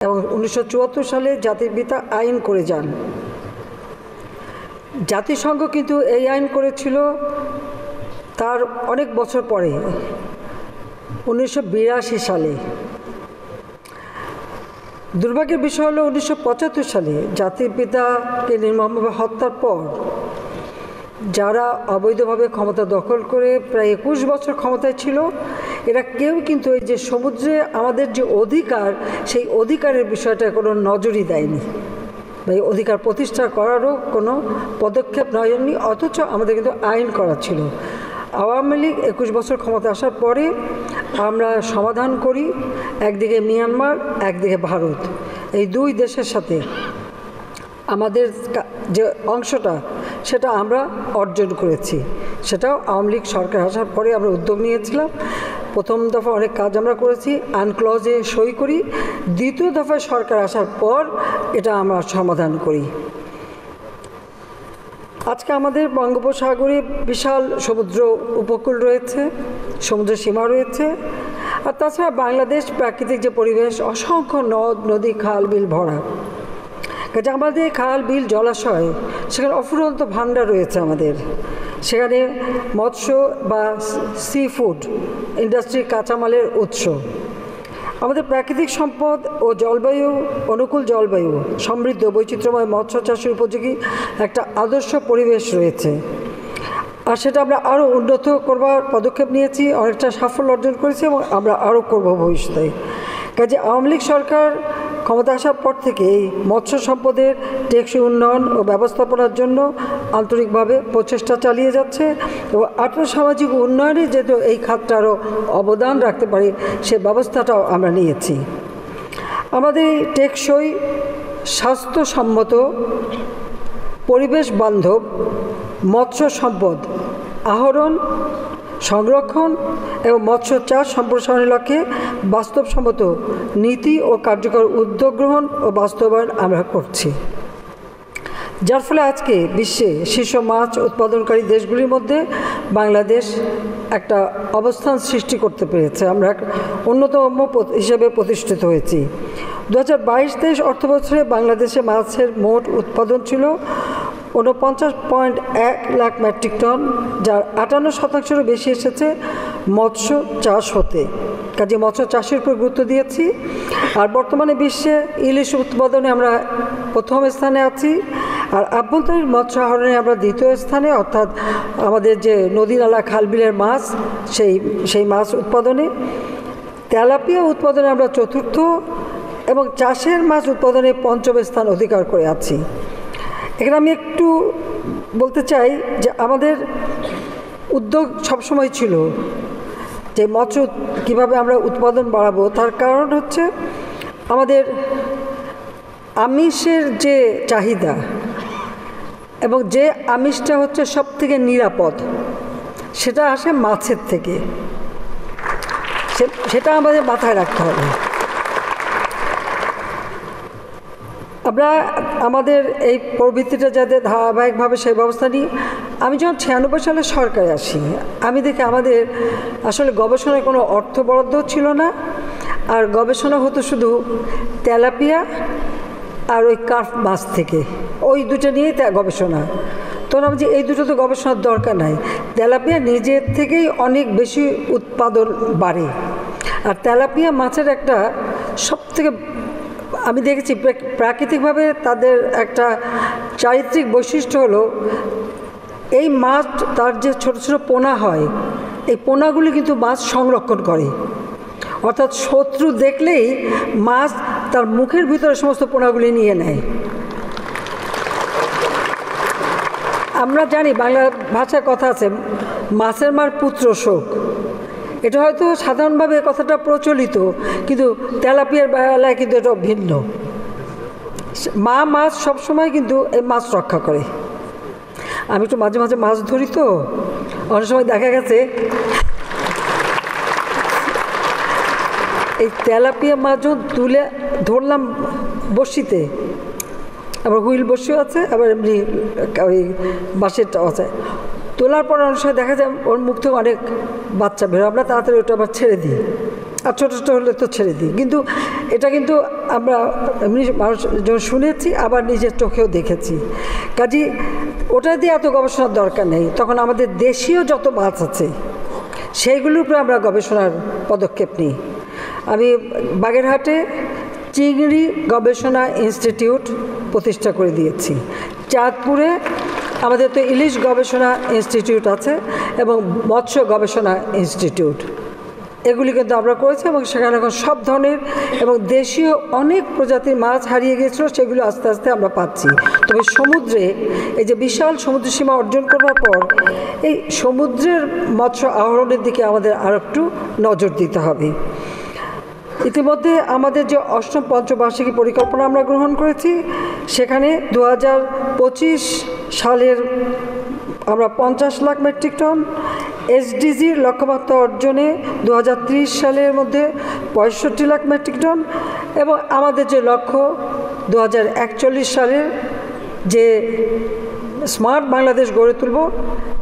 এবং 1974 সালে জাতির পিতা আইন করে যান। জাতিসংঘ কিন্তু এই আইন করেছিল তার অনেক বছর পরে 1982 সালে। দুর্ভাগ্যের বিষয় হলো 1975 সালে জাতির পিতাকে নির্মমভাবে হত্যার পর যারা অবৈধভাবে ক্ষমতা দখল করে প্রায় 21 বছর ক্ষমতায় ছিল, এরা কেউ কিন্তু এই যে সমুদ্রে আমাদের যে অধিকার, সেই অধিকারের বিষয়টা কোনো নজরই দেয়নি, এই অধিকার প্রতিষ্ঠা করারও কোনো পদক্ষেপ নেয়নি। অথচ আমাদের কিন্তু আইন করা ছিল। আওয়ামী লীগ 21 বছর ক্ষমতা আসার পরে আমরা সমাধান করি, একদিকে মিয়ানমার, একদিকে ভারত, এই দুই দেশের সাথে আমাদের যে অংশটা সেটা আমরা অর্জন করেছি। সেটাও আওয়ামী লীগ সরকার আসার পরে আমরা উদ্যোগ নিয়েছিলাম। প্রথম দফা অনেক কাজ আমরা করেছি, আনক্লজে সই করি। দ্বিতীয় দফায় সরকার আসার পর এটা আমরা সমাধান করি। আজকে আমাদের বঙ্গোপসাগরে বিশাল সমুদ্র উপকূল রয়েছে, সমুদ্র সীমা রয়েছে। আর তাছাড়া বাংলাদেশ প্রাকৃতিক যে পরিবেশ, অসংখ্য নদ নদী খাল বিল ভরা। কাজে আমাদের খাল বিল জলাশয়, সেখানে অফুরন্ত ভাণ্ডার রয়েছে আমাদের। সেখানে মৎস্য বা সি ফুড ইন্ডাস্ট্রি কাঁচামালের উৎস। আমাদের প্রাকৃতিক সম্পদ ও জলবায়ু, অনুকূল জলবায়ু, সমৃদ্ধ বৈচিত্র্যময় মৎস্য চাষের উপযোগী একটা আদর্শ পরিবেশ রয়েছে। আর সেটা আমরা আরও উন্নত করবার পদক্ষেপ নিয়েছি, অনেকটা সাফল্য অর্জন করেছি এবং আমরা আরও করব ভবিষ্যতে। কাজে আওয়ামী লীগ সরকার ক্ষমতা আসার পর থেকে এই মৎস্য সম্পদের টেকসই উন্নয়ন ও ব্যবস্থাপনার জন্য আন্তরিকভাবে প্রচেষ্টা চালিয়ে যাচ্ছে এবং আর্থসামাজিক উন্নয়নে যেহেতু এই খাতটা আরও অবদান রাখতে পারি, সে ব্যবস্থাটাও আমরা নিয়েছি। আমাদের এই টেকসই, স্বাস্থ্যসম্মত, পরিবেশ বান্ধব মৎস্য সম্পদ আহরণ, সংরক্ষণ এবং মৎস্য চাষ সম্প্রসারণের লক্ষ্যে বাস্তবসম্মত নীতি ও কার্যকর উদ্যোগ গ্রহণ ও বাস্তবায়ন আমরা করছি, যার ফলে আজকে বিশ্বে শীর্ষ মাছ উৎপাদনকারী দেশগুলির মধ্যে বাংলাদেশ একটা অবস্থান সৃষ্টি করতে পেরেছে। আমরা অন্যতম হিসেবে প্রতিষ্ঠিত হয়েছি। 2022-23 অর্থবছরে বাংলাদেশে মাছের মোট উৎপাদন ছিল 49.1 লাখ মেট্রিক টন, যার 58% বেশি এসেছে মৎস্য চাষ হতে। কাজে মৎস্য চাষের উপর গুরুত্ব দিয়েছি। আর বর্তমানে বিশ্বে ইলিশ উৎপাদনে আমরা প্রথম স্থানে আছি, আর আভ্যন্তরীণ মৎস্য আহরণে আমরা দ্বিতীয় স্থানে, অর্থাৎ আমাদের যে নদী নালা খালবিলের মাছ, সেই মাছ উৎপাদনে। তেলাপিয়া উৎপাদনে আমরা চতুর্থ এবং চাষের মাছ উৎপাদনে পঞ্চম স্থান অধিকার করে আছি। এখানে আমি একটু বলতে চাই যে আমাদের উদ্যোগ সবসময় ছিল যে মৎস্য কীভাবে আমরা উৎপাদন বাড়াবো। তার কারণ হচ্ছে আমাদের আমিষের যে চাহিদা এবং যে আমিষটা হচ্ছে সবথেকে নিরাপদ, সেটা আসে মাছের থেকে। সেটা আমাদের মাথায় রাখতে হবে। আমরা আমাদের এই প্রবৃত্তিটা যাতে ধারাবাহিকভাবে সেই ব্যবস্থা নিই। আমি যখন 96 সালে সরকারে আসি, আমি দেখি আমাদের আসলে গবেষণায় কোনো অর্থ বরাদ্দ ছিল না, আর গবেষণা হতো শুধু তেলাপিয়া আর ওই কার্প মাছ থেকে, ওই দুটো নিয়েই গবেষণা। তখন আমি যে এই দুটো তো গবেষণার দরকার নাই, তেলাপিয়া নিজের থেকেই অনেক বেশি উৎপাদন বাড়ে। আর তেলাপিয়া মাছের একটা সবথেকে আমি দেখেছি প্রাকৃতিকভাবে তাদের একটা চারিত্রিক বৈশিষ্ট্য হলো এই মাছ, তার যে ছোট ছোট পোনা হয়, এই পোনাগুলি কিন্তু মাছ সংরক্ষণ করে। অর্থাৎ শত্রু দেখলেই মাছ তার মুখের ভিতরে সমস্ত পোনাগুলি নিয়ে নেয়। আমরা জানি বাংলা ভাষায় কথা আছে, মাছের মার পুত্র শোক। এটা হয়তো সাধারণভাবে কথাটা প্রচলিত, কিন্তু তেলাপিয়ার বেলায় কিন্তু এটা ভিন্ন। মা মাছ সবসময় কিন্তু এই মাছ রক্ষা করে। আমি একটু মাঝে মাঝে মাছ ধরি, তো অনেক সময় দেখা গেছে এই তেলাপিয়া মাছ তুলে ধরলাম বড়শিতে, আবার হুইল বড়শিও আছে, আবার এমনি ওই বাঁশেরটাও আছে। তোলার পর অনেক সময় দেখা যায় ওর মুখ থেকে অনেক বাচ্চা বেরো, আমরা তাড়াতাড়ি ওটা আবার ছেড়ে দিই। আর ছোটো ছোটো হলে তো ছেড়ে দিই, কিন্তু এটা কিন্তু আমরা এমনি মানুষ যখন শুনেছি আবার নিজের চোখেও দেখেছি। কাজেই ওটা দিয়ে এত গবেষণার দরকার নেই। তখন আমাদের দেশীয় যত মাছ আছে সেইগুলোর উপরে আমরা গবেষণার পদক্ষেপ নিই। আমি বাগেরহাটে চিংড়ি গবেষণা ইনস্টিটিউট প্রতিষ্ঠা করে দিয়েছি। চাঁদপুরে আমাদের তো ইলিশ গবেষণা ইনস্টিটিউট আছে এবং মৎস্য গবেষণা ইনস্টিটিউট, এগুলি কিন্তু আমরা করেছি এবং সেখানে এখন সব ধরনের এবং দেশীয় অনেক প্রজাতির মাছ হারিয়ে গিয়েছিল, সেগুলো আস্তে আস্তে আমরা পাচ্ছি। তবে সমুদ্রে এই যে বিশাল সমুদ্র সীমা অর্জন করার পর এই সমুদ্রের মৎস্য আহরণের দিকে আমাদের আর একটু নজর দিতে হবে। ইতিমধ্যে আমাদের যে অষ্টম পঞ্চবার্ষিকী পরিকল্পনা আমরা গ্রহণ করেছি, সেখানে 2025 সালের আমরা 50 লাখ মেট্রিক টন, এসডিজির লক্ষ্যমাত্রা অর্জনে 2030 সালের মধ্যে 65 লাখ মেট্রিক টন এবং আমাদের যে লক্ষ্য 2041 সালের যে স্মার্ট বাংলাদেশ গড়ে তুলব,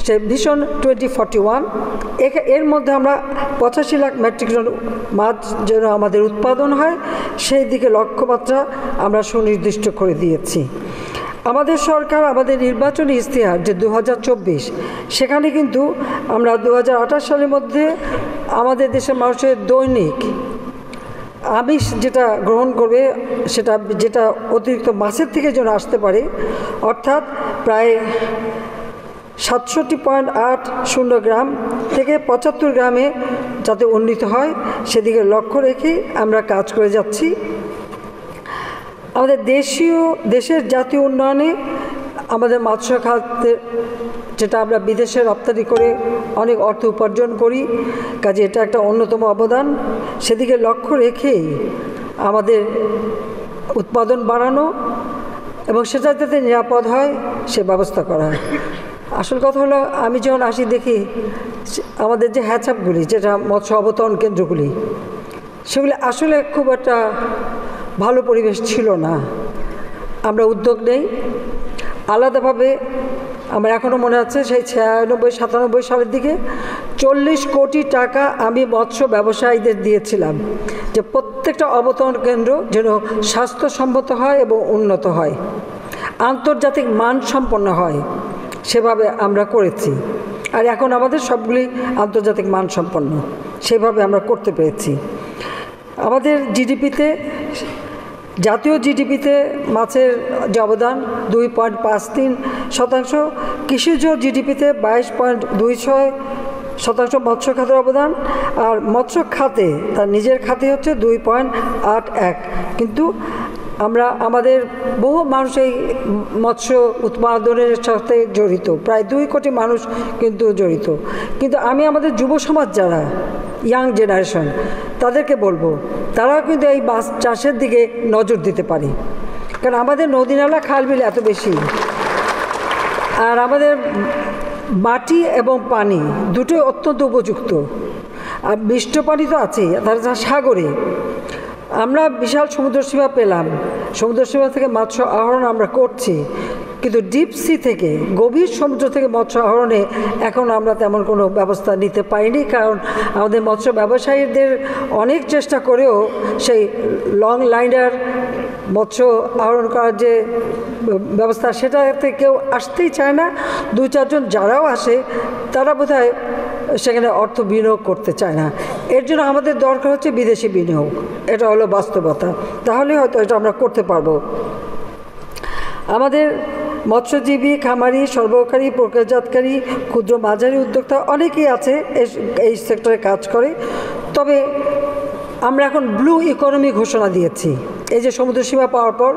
সে ভিশন 2041, এর মধ্যে আমরা 85 লাখ মেট্রিক টন মাছ যেন আমাদের উৎপাদন হয় সেই দিকে লক্ষ্যমাত্রা আমরা সুনির্দিষ্ট করে দিয়েছি। আমাদের সরকার আমাদের নির্বাচনী ইশতেহার যে 2024, সেখানে কিন্তু আমরা 2028 সালের মধ্যে আমাদের দেশের মানুষের দৈনিক আমিষ যেটা গ্রহণ করবে সেটা যেটা অতিরিক্ত মাছের থেকে যেন আসতে পারে, অর্থাৎ প্রায় 67.80 গ্রাম থেকে 75 গ্রামে যাতে উন্নীত হয় সেদিকে লক্ষ্য রেখে আমরা কাজ করে যাচ্ছি। আমাদের দেশের জাতীয় উন্নয়নে আমাদের মৎস্য খাতের যেটা আমরা বিদেশে রপ্তানি করে অনেক অর্থ উপার্জন করি, কাজে এটা একটা অন্যতম অবদান। সেদিকে লক্ষ্য রেখেই আমাদের উৎপাদন বাড়ানো এবং সেটা যাতে নিরাপদ হয় সে ব্যবস্থা করা। আসল কথা হলো, আমি যখন আসি দেখি আমাদের যে হ্যাচআপগুলি, যেটা মৎস্য অবতরণ কেন্দ্রগুলি, সেগুলি আসলে খুব একটা ভালো পরিবেশ ছিল না। আমরা উদ্যোগ নেই আলাদাভাবে। আমার এখনও মনে আছে সেই 96-97 সালের দিকে 40 কোটি টাকা আমি মৎস্য ব্যবসায়ীদের দিয়েছিলাম যে প্রত্যেকটা অবতরণ কেন্দ্র যেন স্বাস্থ্যসম্মত হয় এবং উন্নত হয়, আন্তর্জাতিক মানসম্পন্ন হয়, সেভাবে আমরা করেছি। আর এখন আমাদের সবগুলি আন্তর্জাতিক মানসম্পন্ন, সেভাবে আমরা করতে পেরেছি। আমাদের জিডিপিতে, জাতীয় জিডিপিতে মাছের যে অবদান 2.53%, কৃষিজ জিডিপিতে 22.26% মৎস্য খাতের অবদান, আর মৎস্য খাতে তার নিজের খাতে হচ্ছে 2.81। কিন্তু আমরা আমাদের বহু মানুষ এই মৎস্য উৎপাদনের সাথে জড়িত, প্রায় 2 কোটি মানুষ কিন্তু জড়িত। কিন্তু আমি আমাদের যুব সমাজ যারা ইয়াং জেনারেশন তাদেরকে বলবো তারাও কিন্তু এই মাছ চাষের দিকে নজর দিতে পারে, কারণ আমাদের নদী নালা খাল বিল এত বেশি, আর আমাদের মাটি এবং পানি দুটোই অত্যন্ত উপযুক্ত। আর মিষ্ট পানি তো আছেই, তাছাড়া সাগরে আমরা বিশাল সমুদ্রসীমা পেলাম, সমুদ্রসীমা থেকে মৎস্য আহরণ আমরা করছি, কিন্তু ডিপ সি থেকে, গভীর সমুদ্র থেকে মৎস্য আহরণে এখন আমরা তেমন কোনো ব্যবস্থা নিতে পারিনি, কারণ আমাদের মৎস্য ব্যবসায়ীদের অনেক চেষ্টা করেও সেই লং লাইনার মৎস্য আহরণ করার যে ব্যবস্থা সেটাতে কেউ আসতেই চায় না। 2-4 জন যারাও আসে তারা বোধহয় সেখানে অর্থ বিনিয়োগ করতে চায় না। এর জন্য আমাদের দরকার হচ্ছে বিদেশি বিনিয়োগ, এটা হলো বাস্তবতা। তাহলে হয়তো এটা আমরা করতে পারবো। আমাদের মৎস্যজীবী, খামারি, সরবরাহকারী, প্রক্রিয়াজাতকারী, ক্ষুদ্র মাঝারি উদ্যোক্তা অনেকেই আছে এই সেক্টরে কাজ করে। তবে আমরা এখন ব্লু ইকোনমি ঘোষণা দিয়েছি। এই যে সমুদ্র সীমা পাওয়ার পর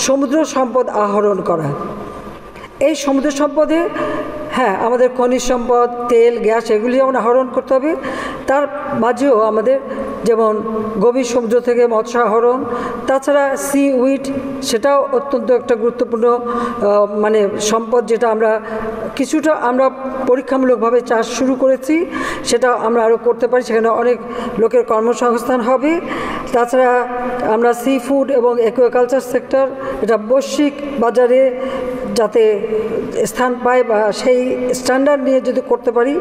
সমুদ্র সম্পদ আহরণ করা, এই সমুদ্র সম্পদে হ্যাঁ আমাদের খনিজ সম্পদ, তেল, গ্যাস এগুলি যেমন আহরণ করতে হবে, তার মাঝেও আমাদের যেমন গভীর সমুদ্র থেকে মৎস্য আহরণ, তাছাড়া সি উইড সেটাও অত্যন্ত একটা গুরুত্বপূর্ণ মানে সম্পদ, যেটা আমরা কিছুটা আমরা পরীক্ষামূলকভাবে চাষ শুরু করেছি, সেটা আমরা আরও করতে পারি, সেখানে অনেক লোকের কর্মসংস্থান হবে। তাছাড়া আমরা সি ফুড এবং অ্যাকুয়াকালচার সেক্টর, এটা বৈশ্বিক বাজারে যাতে স্থান পায় বা সেই স্ট্যান্ডার্ড নিয়ে যদি করতে পারি